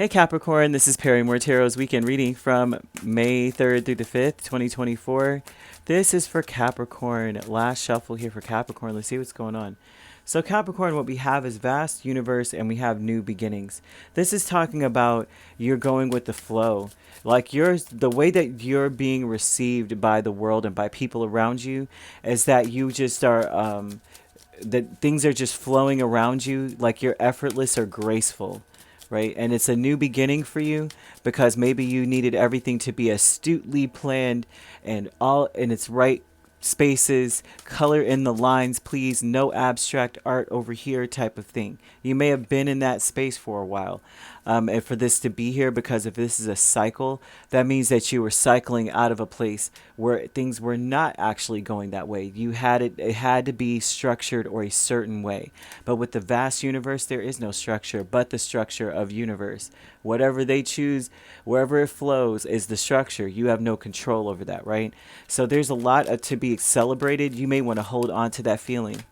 Hey Capricorn, this is Perrymore Tarot's weekend reading from May 3rd through the 5th, 2024. This is for Capricorn. Last shuffle here for Capricorn. Let's see what's going on. So Capricorn, what we have is vast universe and we have new beginnings. This is talking about you're going with the flow. Like the way that you're being received by the world and by people around you is that you just are, that things are just flowing around you like you're effortless or graceful, right? And it's a new beginning for you because maybe you needed everything to be astutely planned and all in its right spaces, color in the lines, please, no abstract art over here type of thing. You may have been in that space for a while. And for this to be here, because if this is a cycle, that means that you were cycling out of a place where things were not actually going that way. It had to be structured or a certain way. But with the vast universe, there is no structure but the structure of universe. Whatever they choose, wherever it flows is the structure. You have no control over that, right? So there's a lot to be celebrated. You may want to hold on to that feeling.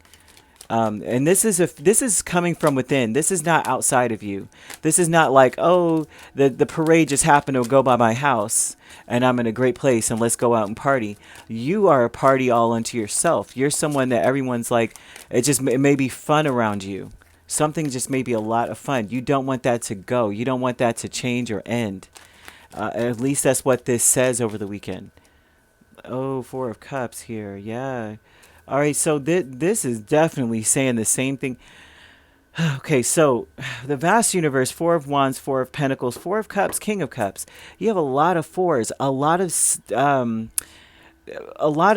And this is coming from within. This is not outside of you. This is not like, oh, the parade just happened to go by my house and I'm in a great place and let's go out and party. You are a party all unto yourself. You're someone that everyone's like, it may be fun around you. Something just may be a lot of fun. You don't want that to go. You don't want that to change or end. At least that's what this says over the weekend. Oh, Four of Cups here. Yeah. All right, so this is definitely saying the same thing. Okay, so the vast universe, Four of Wands, Four of Pentacles, Four of Cups, King of Cups. You have a lot of fours, a lot of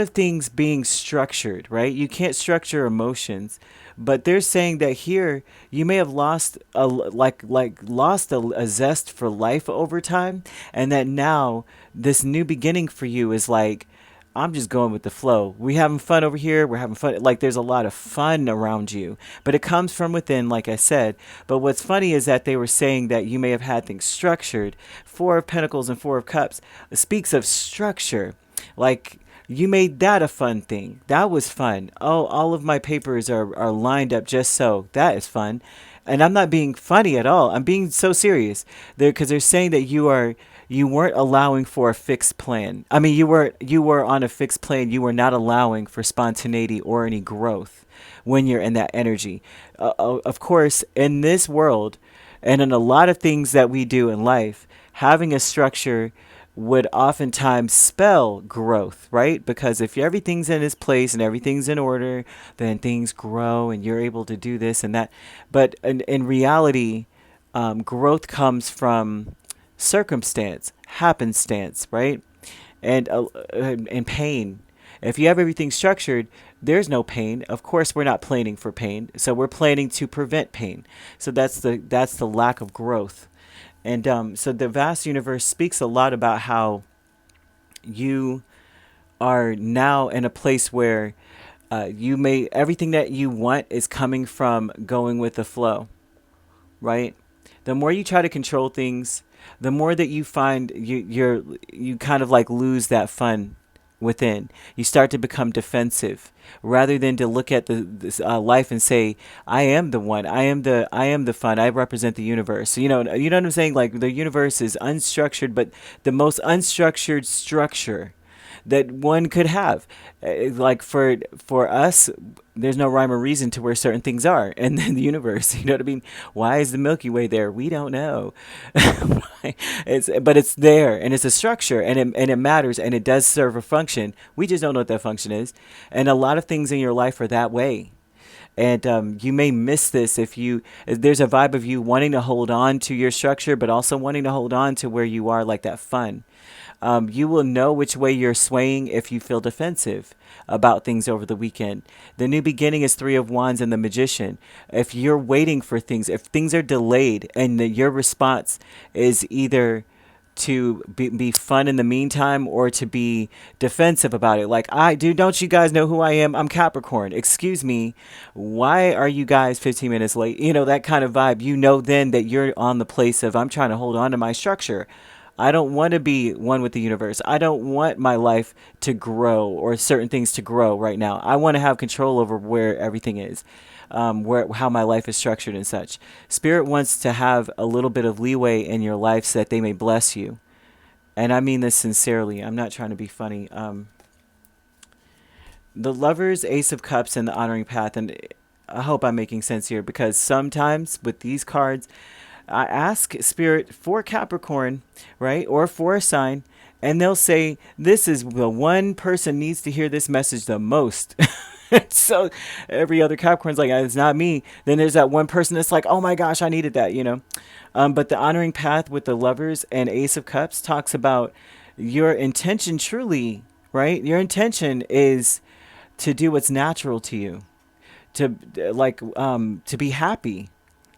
things being structured, right? You can't structure emotions, but they're saying that here you may have lost a zest for life over time, and that now this new beginning for you is like, I'm just going with the flow. We having fun over here. We're having fun. Like there's a lot of fun around you, but it comes from within, like I said. But what's funny is that they were saying that you may have had things structured. Four of Pentacles and Four of Cups speaks of structure. Like you made that a fun thing. That was fun. Oh, all of my papers are lined up just so. That is fun. And I'm not being funny at all. I'm being so serious. Because they're saying that you weren't allowing for a fixed plan. I mean, you were on a fixed plan. You were not allowing for spontaneity or any growth when you're in that energy. Of course, in this world and in a lot of things that we do in life, having a structure would oftentimes spell growth, right? Because if everything's in its place and everything's in order, then things grow and you're able to do this and that. But in reality, growth comes from circumstance, happenstance, right? And pain. If you have everything structured, there's no pain. Of course, we're not planning for pain, so we're planning to prevent pain. So that's the lack of growth. And so the vast universe speaks a lot about how you are now in a place where everything that you want is coming from going with the flow, right? The more you try to control things, the more that you find you kind of like lose that fun within. You start to become defensive rather than to look at this life and say, I am the one. I am the fun. I represent the universe. You know what I'm saying? Like the universe is unstructured, but the most unstructured structure that one could have. Like for us, there's no rhyme or reason to where certain things are, and then the universe. You know what I mean? Why is the Milky Way there? We don't know. But it's there, and it's a structure, and it matters, and it does serve a function. We just don't know what that function is, and a lot of things in your life are that way. And you may miss this if there's a vibe of you wanting to hold on to your structure, but also wanting to hold on to where you are, like that fun. You will know which way you're swaying if you feel defensive about things over the weekend. The new beginning is Three of Wands and the Magician. If you're waiting for things, if things are delayed and your response is either to be fun in the meantime or to be defensive about it. Like, don't you guys know who I am? I'm Capricorn. Excuse me. Why are you guys 15 minutes late? You know, that kind of vibe. You know then that you're on the place of I'm trying to hold on to my structure. I don't want to be one with the universe. I don't want my life to grow or certain things to grow right now. I want to have control over where everything is. how my life is structured and such. Spirit wants to have a little bit of leeway in your life so that they may bless you. And I mean this sincerely. I'm not trying to be funny. The Lovers, Ace of Cups, and the Honoring Path. And I hope I'm making sense here, because sometimes with these cards, I ask Spirit for Capricorn, right? Or for a sign. And they'll say, this is the one person needs to hear this message the most. So every other Capricorn's like, it's not me. Then there's that one person that's like, oh my gosh, I needed that, you know. But the Honoring Path with the Lovers and Ace of Cups talks about your intention truly, right? Your intention is to do what's natural to you, to be happy,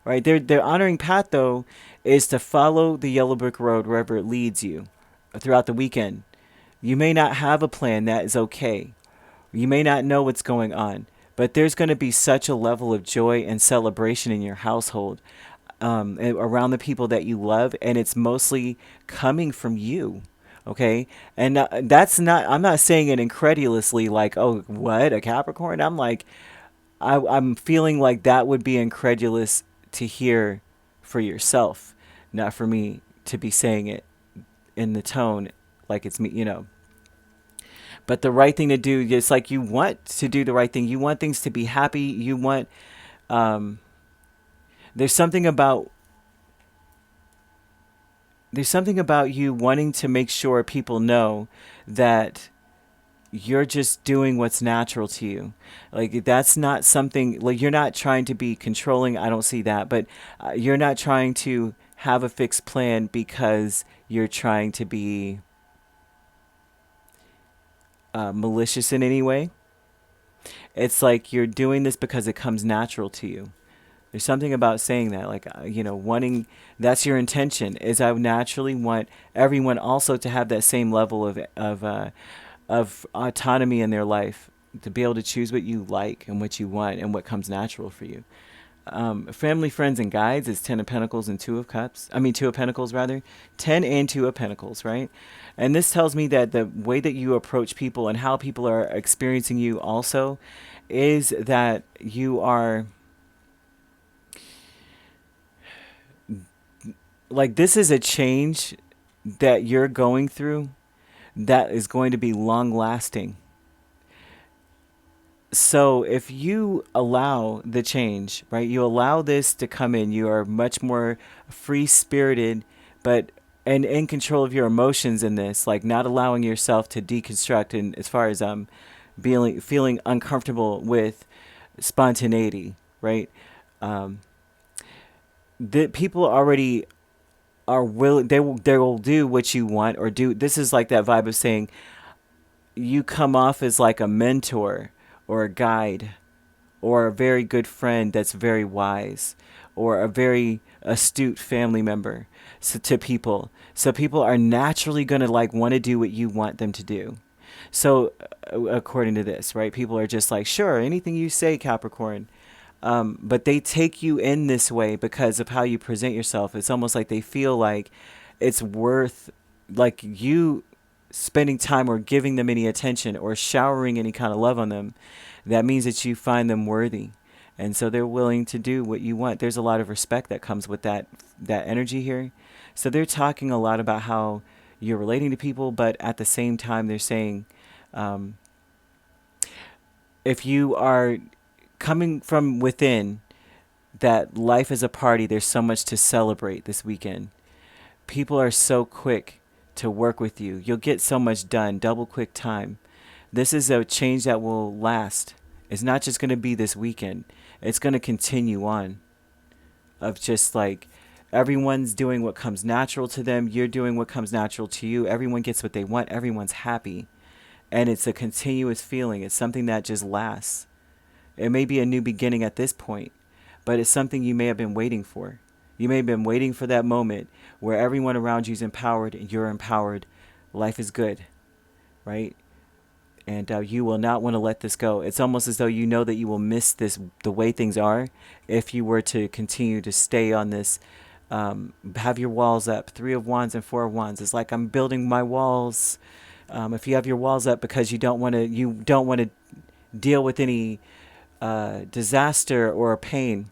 right? Their honoring path, though, is to follow the yellow brick road wherever it leads you throughout the weekend. You may not have a plan. That is okay. You may not know what's going on, but there's going to be such a level of joy and celebration in your household, around the people that you love, and it's mostly coming from you. Okay. And that's not, I'm not saying it incredulously, like, oh, what, a Capricorn? I'm like, I'm feeling like that would be incredulous to hear for yourself, not for me to be saying it in the tone like it's me, you know. But the right thing to do, it's like you want to do the right thing. You want things to be happy. You want, there's something about you wanting to make sure people know that you're just doing what's natural to you. Like, that's not something, like, you're not trying to be controlling. I don't see that, but you're not trying to have a fixed plan because you're trying to be malicious in any way. It's like you're doing this because it comes natural to you. There's something about saying that, like, wanting, that's your intention, is I naturally want everyone also to have that same level of autonomy in their life, to be able to choose what you like and what you want and what comes natural for you. Family, friends, and guides is 10 of Pentacles and 2 of Cups. I mean, 2 of Pentacles, rather. 10 and 2 of Pentacles, right? And this tells me that the way that you approach people and how people are experiencing you also is that you are, like, this is a change that you're going through that is going to be long lasting. So if you allow the change, right, you allow this to come in, you are much more free spirited, but and in control of your emotions in this, like not allowing yourself to deconstruct, and as far as feeling uncomfortable with spontaneity, right? The people already are willing, they will do what you want, or do, this is like that vibe of saying you come off as like a mentor or a guide or a very good friend that's very wise, or a very astute family member, to people. So people are naturally going to like want to do what you want them to do. So according to this, right, people are just like, sure, anything you say, Capricorn. But they take you in this way because of how you present yourself. It's almost like they feel like it's worth, like, you spending time or giving them any attention or showering any kind of love on them. That means that you find them worthy. And so they're willing to do what you want. There's a lot of respect that comes with that energy here. So they're talking a lot about how you're relating to people, but at the same time, they're saying, if you are coming from within, that life is a party, there's so much to celebrate this weekend. People are so quick to work with you. You'll get so much done, double quick time. This is a change that will last. It's not just going to be this weekend. It's going to continue on. Of just like, everyone's doing what comes natural to them. You're doing what comes natural to you. Everyone gets what they want. Everyone's happy. And it's a continuous feeling. It's something that just lasts. It may be a new beginning at this point, but it's something you may have been waiting for. You may have been waiting for that moment where everyone around you is empowered and you're empowered. Life is good, right? And you will not want to let this go. It's almost as though you know that you will miss this, the way things are, if you were to continue to stay on this, have your walls up. 3 of Wands and 4 of Wands. It's like, I'm building my walls. If you have your walls up because you don't want to deal with any disaster or pain.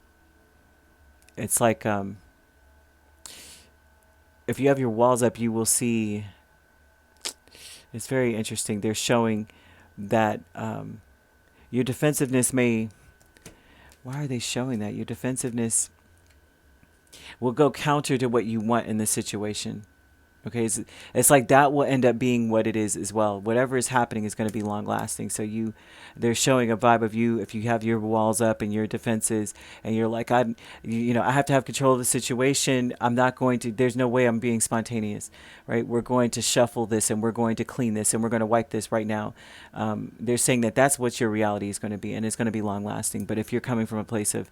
It's like if you have your walls up, you will see. It's very interesting. They're showing that your defensiveness may. Why are they showing that? Your defensiveness will go counter to what you want in the situation. Okay, it's like that will end up being what it is as well. Whatever is happening is going to be long lasting. So they're showing a vibe of you if you have your walls up and your defenses, and you're like, I have to have control of the situation. I'm not going to. There's no way I'm being spontaneous, right? We're going to shuffle this and we're going to clean this and we're going to wipe this right now. They're saying that that's what your reality is going to be, and it's going to be long lasting. But if you're coming from a place of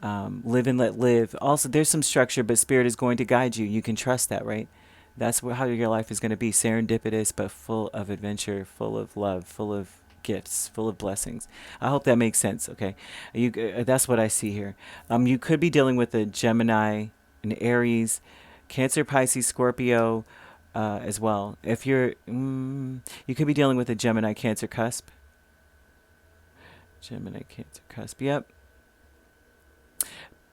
live and let live, also there's some structure, but spirit is going to guide you. You can trust that, right? That's how your life is going to be, serendipitous, but full of adventure, full of love, full of gifts, full of blessings. I hope that makes sense. Okay, that's what I see here. You could be dealing with a Gemini, an Aries, Cancer, Pisces, Scorpio, as well. If you're, you could be dealing with a Gemini, Cancer cusp. Gemini, Cancer cusp. Yep.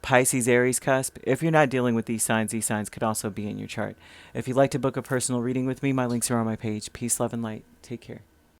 Pisces, Aries cusp. If you're not dealing with these signs could also be in your chart. If you'd like to book a personal reading with me, my links are on my page. Peace, love, and light. Take care.